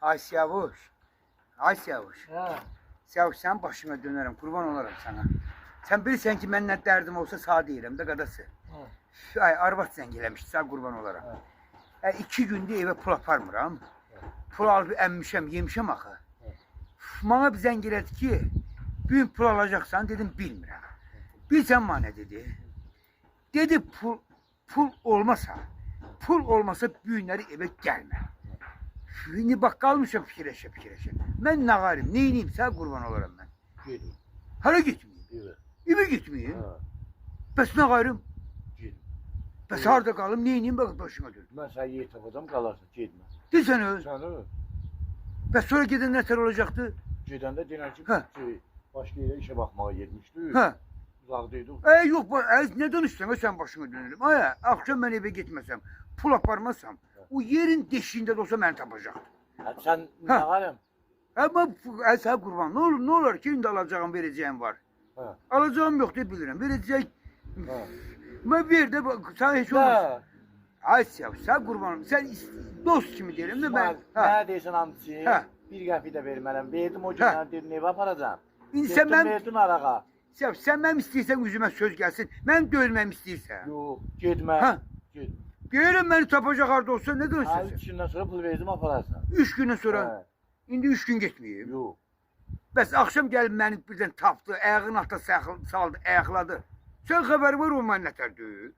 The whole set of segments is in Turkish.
Ay Siyavuş. Ay Siyavuş. Ha. Siyavuş sen başıma dönerim. Kurban olurum sana. Sen bilirsen ki ben ne derdim olsa sağ değilim de kadası. Ha. Ay arvat zengilemiş. Sağ kurban olurum. Ha. 2 günde eve pul aparmıram. Pul alıp emmişem, yemişem axı. Bana bir zəng elədi ki, bugün pul alacaksan dedim bilmirəm. Bilsən bana ne dedi? Dedi pul olmasa bugünləri evə gəlmə. Şimdi bak kalmışam fikirleşe. Ben nağarım, neyiniyim sen kurban olurum ben. Gidin. Hala gitmeyeyim. Evet. Eve gitmeyeyim. Ha. Bes nağarım. Gidin. Bes harda kalım, neyiniyim bak başıma dön. Ben sen iyi tapacağım kalarsın. Gitme. Desene. Sen öyle. Bes sonra giden neler olacaktı? Gidende dinerci Ha. başka yere işe bakmaya gitmişti. Ha. Uzaktaydı. Yok ne danışsan sen başıma dönerim. Akşam ben eve gitmesem, pul aparmasam, o yerin deşiğinde de olsa beni tapacaktı. Sen Ha. ne halem? Ama sen kurban ne olur ki şimdi alacağım vereceğim var. Ha. Alacağım yok diye bilirim. Verecek. Ha. Ben bir de sana hiç olmaz. Ha. Ay sen kurbanım. Sen dost kimi derim de ben. Neredeysen hamsi. Ha. Bir kafi de vermem. Verdim o günler dedim eve aparacağım. İnsan Gittim ben verdin arağa. sen benim istiyorsan yüzüme söz gelsin. Ben dövmem istiyorsan. Yok gitme. Ha. Git. Görürüm beni tapacak harda olsa ne Ha, dönüşsün? 3 günden sonra pul verdim apararsın. 3 günden sonra. Ha. İndi 3 gün gitmeyeyim. Yok. Bəs axşam gəlib məni birdən tapdı, ayağının altına saldı, ayaqladı. Sən xəbər var o mən nətər deyil.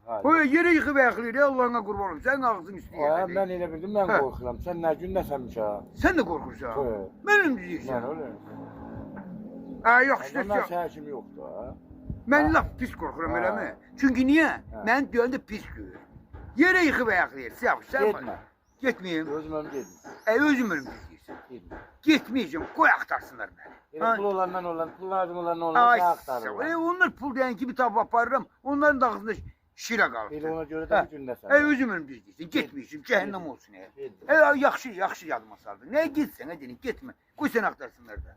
Ha. O yerə yıxıb ayaqlayır, Allah'ına qurban olum. Sən ağzın Ha, istəyir. ben elə bildim ben Ha. korkuram. Sen ne gün nesenmiş ha? Sən də qorxursan. Ha. Mənim Ben deyirsən. öyle. Yaxşı Ben yox. səhəkim yoktu ha. Mən Ha. laf pis qorxuram Ha. eləmi? Çünki niyə? Ha. Mən deyəndə pis görür. Yerə yıxıb ayaqlayır. Sən Gitme. Getməyim. Özüm gitme. Özüm ölüm istəyirsən. Gitme. Getməyəcəm, qoy axtarsınlar məni. Elə pul olandan olan, pul lazım olandan Ay, sağ aktarırlar. onlar pul deyən kimi tapıb aparıram, onların da ağzında şirə qalıb. Elə ona görə Ha. də bir gündə sən. Özüm ölüm deyirsən, getməyəcəm, cəhənnəm olsun. Gitme. Yaxşı yadıma saldın. Nə getsən, nə deyim, getmə. Qoy sən axtarsınlar da.